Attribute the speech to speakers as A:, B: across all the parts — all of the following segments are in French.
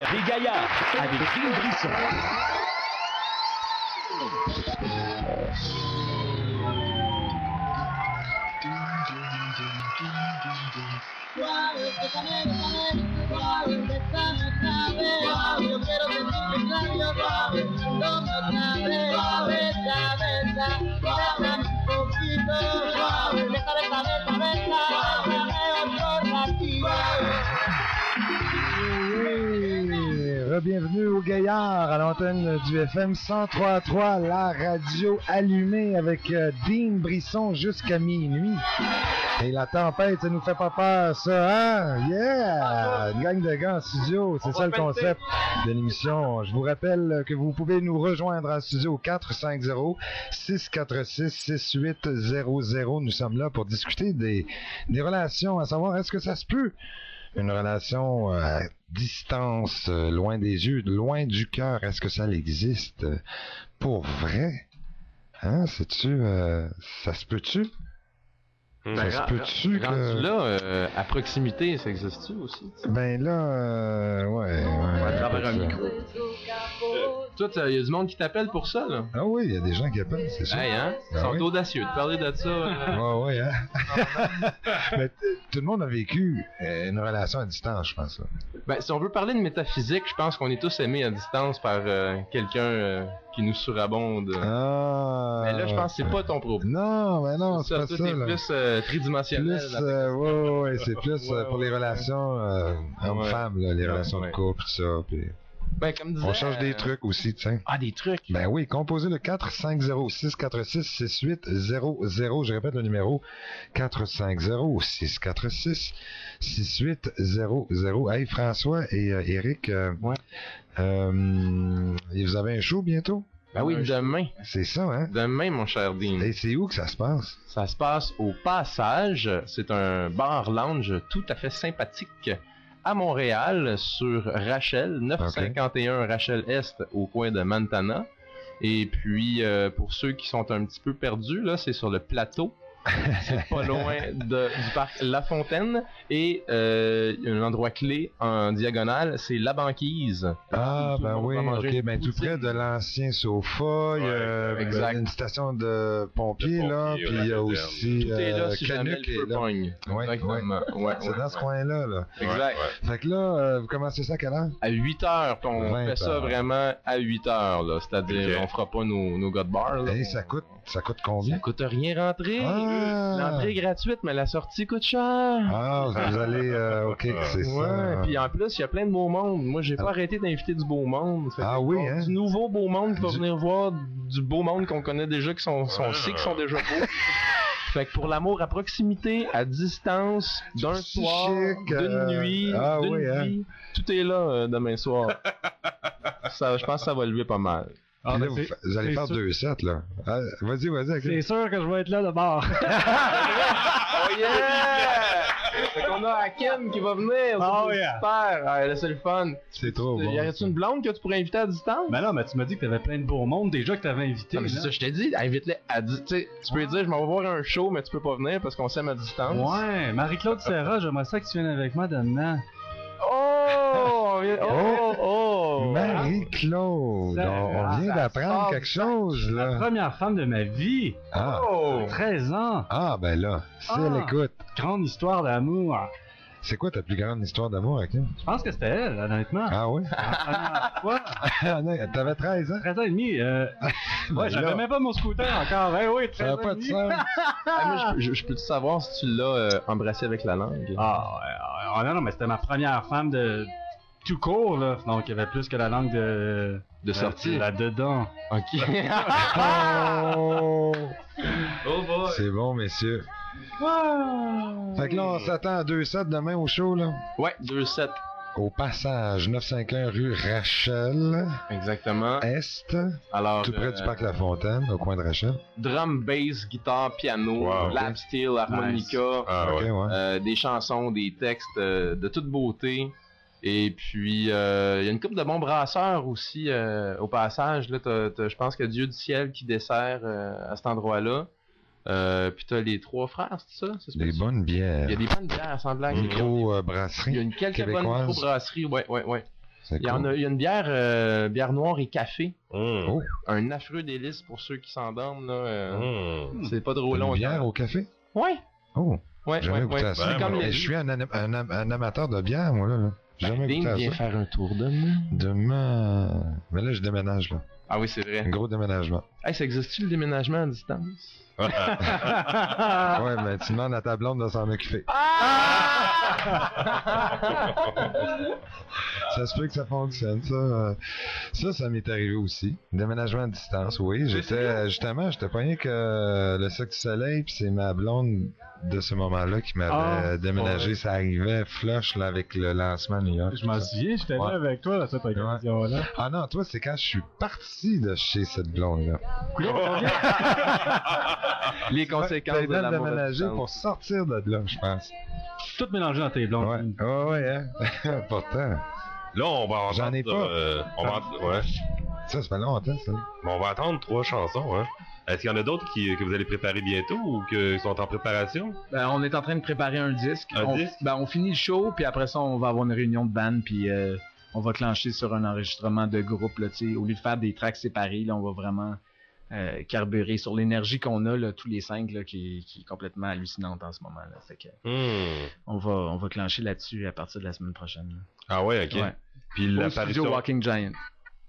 A: Les Gaillards avec Dean Brisson.
B: Yo quiero sentir tus labios suave, dame un poquito, deja de cabeza, por ratito.
C: Bienvenue au Gaillard à l'antenne du FM 103.3, la radio allumée avec Dean Brisson jusqu'à minuit. Et la tempête, ça nous fait pas peur, ça, hein? Yeah! Une gang de gars en studio, c'est ça le concept de l'émission. Je vous rappelle que vous pouvez nous rejoindre en studio au 450-646-6800. Nous sommes là pour discuter des relations, à savoir, est-ce que ça se peut? Une relation à distance, loin des yeux, loin du cœur, est-ce que ça existe pour vrai? Hein, sais-tu, ça se peut-tu?
D: Ça se peut-tu que... là, à proximité, ça existe-tu aussi?
C: Ben là, ouais.
D: À travers un micro. Toi, il y a du monde qui t'appelle pour ça, là?
C: Ah oui, il y a des gens qui appellent, c'est ça.
D: Hey, hein? Ils sont audacieux de parler de ça.
C: Ouais, hein? Mais tout le monde a vécu une relation à distance, je pense. Là.
D: Ben, si on veut parler de métaphysique, je pense qu'on est tous aimés à distance par quelqu'un qui nous surabonde.
C: Ah!
D: Mais là, je pense que c'est pas ton problème.
C: Non, mais non, c'est pas ça.
D: C'est plus tridimensionnel.
C: Ouais, c'est plus pour les relations hommes-femmes, les relations de couple, tout ça. Puis...
D: Ben, comme disait,
C: on change des trucs aussi, tiens.
D: Ah, des trucs?
C: Ben oui, composez le 450-646-6800. Je répète le numéro. 450-646-6800. Hey, François et Eric,
D: ouais.
C: Vous avez un show bientôt?
D: Ben oui, demain.
C: C'est ça, hein?
D: Demain, mon cher Dean.
C: Et c'est où que ça se passe?
D: Ça se passe au Passage. C'est un bar-lounge tout à fait sympathique à Montréal, sur Rachel, 951 Rachel Est, au coin de Montana. Et puis, pour ceux qui sont un petit peu perdus, là, c'est sur le plateau. C'est pas loin du parc La Fontaine. Et un endroit clé en diagonale, c'est La Banquise.
C: Ah, ben oui, ok, ben tout près de l'ancien sofa, il y a une station de pompiers, là, puis il y a aussi
D: tout est là, si jamais le feu pogne.
C: Exactement. Ouais, c'est dans ce coin-là, là.
D: Exact.
C: Fait que là, vous commencez ça à quelle heure?
D: À 8h, puis on fait ça vraiment à 8h, là. C'est-à-dire, on fera pas nos gars de bar, là.
C: Et ça coûte combien?
D: Ça coûte rien rentrer. L'entrée est gratuite, mais la sortie coûte cher.
C: Ah, vous allez... OK, c'est ça.
D: Ouais, puis en plus, il y a plein de beau monde. Moi, j'ai pas arrêté d'inviter du beau monde.
C: Ah oui, hein?
D: Du nouveau beau monde qui va venir voir du beau monde qu'on connaît déjà, qui sont déjà beaux. Fait que pour l'amour à proximité, à distance, d'un soir, d'une nuit, d'une vie, tout est là demain soir. Ça, je pense que ça va lever pas mal.
C: Ah, là, vous allez faire 2 sets, là. Ah, vas-y.
E: C'est sûr que je vais être là de bord.
D: Oh yeah! Fait qu'on a Hakim qui va venir.
E: Oh yeah!
D: Super! Ah, là, c'est le fun.
C: C'est trop bon.
D: Y aurait-tu une blonde que tu pourrais inviter à distance?
E: Ben non, mais tu m'as dit que t'avais plein de beaux mondes déjà que t'avais invité.
D: Non, mais c'est ça, je t'ai dit, invite-les à distance. Tu peux lui dire, je m'en vais voir un show, mais tu peux pas venir parce qu'on s'aime à distance.
E: Ouais, Marie-Claude Serra, j'aimerais ça que tu viennes avec moi demain.
C: Marie-Claude, on vient d'apprendre quelque chose, là.
E: La première femme de ma vie. 13 ans.
C: Ah, ben là, si elle écoute.
E: Grande histoire d'amour.
C: C'est quoi ta plus grande histoire d'amour, Hakim?
E: Je pense que c'était elle, honnêtement.
C: Ah oui?
E: Quoi?
C: T'avais 13 ans?
E: 13 ans et demi. Ouais, j'avais même pas mon scooter encore. Ben oui, 13 ans.
C: Ça n'a pas de sens.
D: Je peux te savoir si tu l'as embrassé avec la langue?
E: Non, mais c'était ma première femme de tout court, là. Donc, il y avait plus que la langue de
D: sortie.
E: Là-dedans.
D: OK.
C: Oh
D: boy.
C: C'est bon, messieurs. Fait que là, on s'attend à 2 sets demain au show, là.
D: Ouais, 2 sets.
C: Au Passage, 951 rue Rachel.
D: Exactement.
C: Est.
D: Alors,
C: tout près du parc La Fontaine, au coin de Rachel.
D: Drum, bass, guitare, piano, lap steel, harmonica, des chansons, des textes de toute beauté. Et puis, il y a une couple de bons brasseurs aussi au Passage. Là, je pense qu'il y a Dieu du ciel qui dessert à cet endroit-là. Puis t'as les 3 frères, c'est ça?
C: Des bonnes bières.
D: Il y a des bonnes bières, sans blague.
C: Micro-brasserie.
D: Il y a quelques bonnes micro-brasseries, ouais.
C: C'est
D: Il y
C: cool.
D: a une bière noire et café.
C: Oh,
D: Un affreux délice pour ceux qui s'endorment. Là, c'est pas trop
C: une
D: long.
C: bière au café?
D: Ouais.
C: Oh,
D: Ouais,
C: jamais
D: ouais,
C: goûté
D: ouais.
C: à ça.
D: C'est comme
C: Et
D: les
C: je suis un amateur de bière, moi, là. Jamais goûté à
D: viens
C: ça.
D: faire un tour demain.
C: Demain... Mais là, je déménage, là.
D: Ah oui, c'est
C: Un
D: vrai.
C: gros déménagement.
D: Hey, ça existe-tu le déménagement à distance?
C: Ouais, mais tu demandes à ta blonde de s'en occuper. Ça se peut que ça fonctionne, ça. Ça m'est arrivé aussi. Déménagement à distance, oui. J'étais pas rien que le Cirque du Soleil, puis c'est ma blonde de ce moment-là qui m'avait déménagé.
E: ouais.
C: Ça arrivait flush là, avec le lancement à New York.
E: Je m'en souviens, j'étais
C: Ouais.
E: là avec toi à cette occasion-là.
C: Ah non, toi, c'est quand je suis parti de chez cette blonde-là.
D: Les conséquences
C: T'as
D: de
C: aidé à
D: l'amour à
C: déménager
D: distance.
C: pour sortir de là, je pense.
E: Tout mélangé dans tes blondes.
C: Ouais, hein. Pourtant.
F: Là, on va entendre...
C: J'en ai pas.
F: Ouais.
C: Ça fait longtemps, ça.
F: Mais on va attendre 3 chansons, hein. Est-ce qu'il y en a d'autres que vous allez préparer bientôt ou qui sont en préparation?
G: On est en train de préparer un disque.
F: Un disque?
G: On finit le show, puis après ça, on va avoir une réunion de band, puis on va clencher sur un enregistrement de groupe. Là, au lieu de faire des tracks séparés, là, on va vraiment carburer sur l'énergie qu'on a, là, tous les 5, là, qui est complètement hallucinante en ce moment. Là. Fait que, on va clencher là-dessus à partir de la semaine prochaine. Là.
F: Ah ouais, ok.
G: Ouais.
F: Puis
G: Au
F: l'apparition...
G: studio Walking Giant.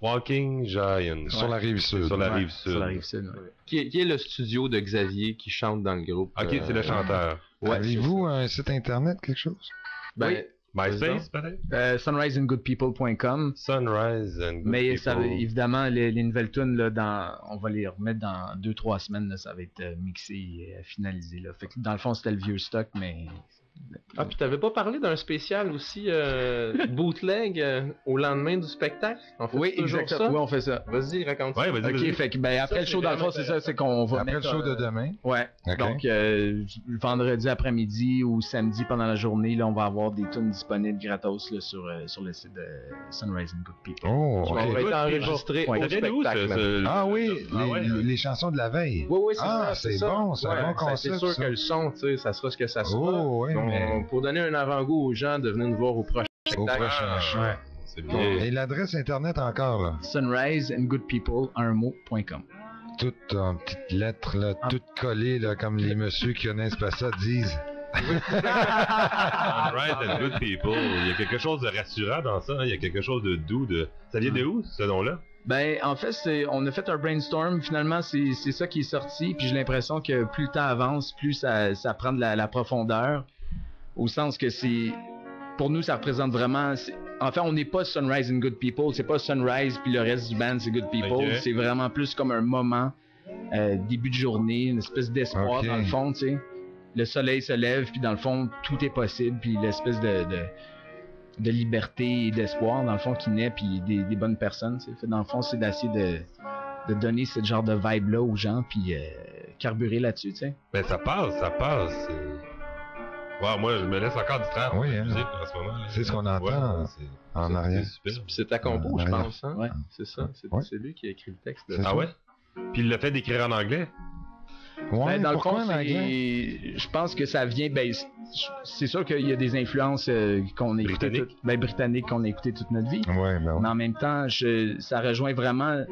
F: Walking Giant.
C: Sur la rive sud.
F: Sur la
G: Ouais,
F: rive sud.
G: Sur la rive sud, ouais.
D: Qui est le studio de Xavier qui chante dans le groupe.
F: Ok, c'est le chanteur.
D: Ouais,
C: Avez-vous un site internet, quelque chose?
G: Ben,
F: MySpace, peut-être?
G: sunriseandgoodpeople.com.
F: Sunrise and Good
G: Mais ça,
F: People.
G: évidemment, les nouvelles tunes, là, on va les remettre dans 2-3 semaines. Là, ça va être mixé et finalisé. Là. Fait que, dans le fond, c'était le vieux stock, mais...
D: Ah, puis t'avais pas parlé d'un spécial aussi bootleg au lendemain du spectacle? On fait
G: Oui,
D: toujours
G: exactement.
D: ça?
G: Oui, on fait ça.
D: Vas-y, raconte ça.
F: Ouais, vas-y,
G: Ok,
F: vas-y.
G: fait que après le show, dans le fond, c'est ça, c'est qu'on va
C: Après le
G: mettre...
C: show de demain.
G: Ouais,
C: Ok.
G: donc le vendredi après-midi ou samedi pendant la journée, là, on va avoir des tunes disponibles gratos là, sur le site de Sunrise and Good People.
C: Oh,
D: On
C: ok.
D: va être
F: Good
D: enregistré
G: Ouais.
D: au
F: Ça vient d'où,
D: spectacle.
F: ce...
C: Ah oui,
F: Ah ouais.
C: les chansons de la veille.
D: Oui, oui, c'est
C: Ah,
D: ça.
C: c'est
D: ça.
C: bon, c'est un bon
D: ça,
C: concept,
D: C'est sûr
C: ça.
D: que le son, tu sais, ça sera ce que ça sera.
C: Oh, oui,
D: Donc,
C: mais
D: pour donner un avant-goût aux gens de venir nous voir au prochain
C: au
D: spectacle.
C: prochain show.
F: Ouais. C'est bien.
C: Et l'adresse internet encore, là.
G: sunriseandgoodpeople.com.
C: Toute en petites lettres, là, toutes collées, là, comme les messieurs qui connaissent pas ça disent.
F: Sunrise and Good People. Il y a quelque chose de rassurant dans ça. Hein. Il y a quelque chose de doux. Ça vient de où, ce nom-là?
G: Ben, en fait, on a fait un brainstorm. Finalement, c'est ça qui est sorti. Puis j'ai l'impression que plus le temps avance, plus ça prend de la profondeur. Au sens que pour nous, ça représente vraiment... En fait, on n'est pas Sunrise and Good People. C'est pas Sunrise puis le reste du band, c'est Good People.
F: Ok.
G: C'est vraiment plus comme un moment, début de journée, une espèce d'espoir
C: Ok.
G: dans le fond, tu sais. Le soleil se lève, puis dans le fond, tout est possible. Puis l'espèce de liberté et d'espoir, dans le fond, qui naît, puis des bonnes personnes, tu sais. Fait, dans le fond, c'est d'essayer de donner ce genre de vibe-là aux gens, puis carburer là-dessus, tu sais.
F: Ben, ça passe. Wow, moi, je me laisse encore du temps
C: Oui,
F: pour la
C: hein.
F: musique en ce moment. Là.
C: C'est ce qu'on entend en arrière.
F: C'est super.
D: Puis c'est ta compo, je
C: Ouais.
D: pense. Hein?
G: Ouais.
D: C'est ça. C'est
C: Ouais.
D: c'est lui qui a écrit le texte.
C: C'est
F: Ah
C: ça.
F: ouais? Puis il l'a fait d'écrire en anglais?
C: Ouais,
G: Ben, dans le
C: pourquoi
G: fond,
C: en anglais?
G: je pense que ça vient. Ben, c'est sûr qu'il y a des influences qu'on a écoutées
F: Britanniques.
G: britanniques qu'on a écoutées toute notre vie.
C: Ouais, ben
G: Mais
C: ouais.
G: en même temps, ça rejoint vraiment.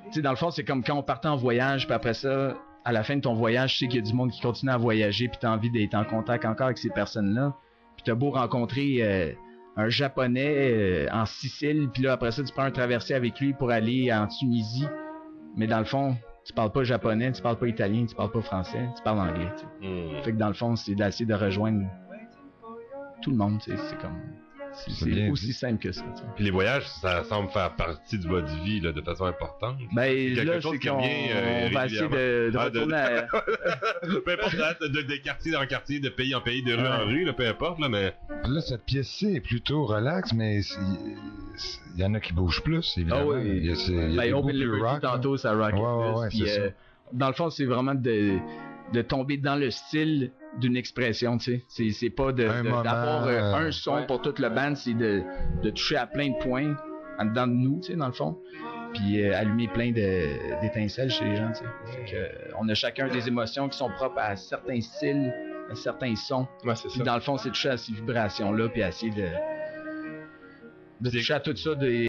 G: Tu sais, dans le fond, c'est comme quand on partait en voyage, puis après ça, à la fin de ton voyage, tu sais qu'il y a du monde qui continue à voyager, puis t'as envie d'être en contact encore avec ces personnes-là. Puis t'as beau rencontrer un Japonais en Sicile, puis là, après ça, tu prends un traversier avec lui pour aller en Tunisie. Mais dans le fond, tu parles pas japonais, tu parles pas italien, tu parles pas français, tu parles anglais. Tu sais. Fait que dans le fond, c'est d'essayer de rejoindre tout le monde. Tu sais, c'est comme.
C: C'est bien
G: aussi
C: dit.
G: simple que ça. Tu sais.
F: Puis les voyages, ça semble faire partie de votre vie là, de façon importante.
G: Ben
F: quelque
G: là,
F: chose
G: c'est
F: qui
G: qu'on
F: revient,
G: on va essayer de
F: Ah,
G: retourner à...
F: Peu importe, là, de quartier en quartier, de pays en pays, de rue en rue, là, peu importe, là, mais...
C: Là, cette pièce-ci est plutôt relax, mais il y en a qui bougent plus, évidemment.
G: Ah oui.
C: Il y a des
G: Ben,
C: bouts
G: Open
C: plus
G: Liberty,
C: rock, là.
G: tantôt, ça rock
C: Ouais,
G: plus.
C: c'est
G: Puis,
C: ça.
G: dans le fond, c'est vraiment de tomber dans le style d'une expression, tu sais. C'est pas d'avoir un son pour toute le band, c'est de toucher à plein de points en dedans de nous, tu sais, dans le fond. Puis allumer plein d'étincelles chez les gens, tu sais. Fait que, on a chacun des émotions qui sont propres à certains styles, à certains sons.
D: Ouais, c'est
G: Puis
D: ça.
G: dans le fond, c'est toucher à ces vibrations-là, puis essayer de toucher à tout ça, des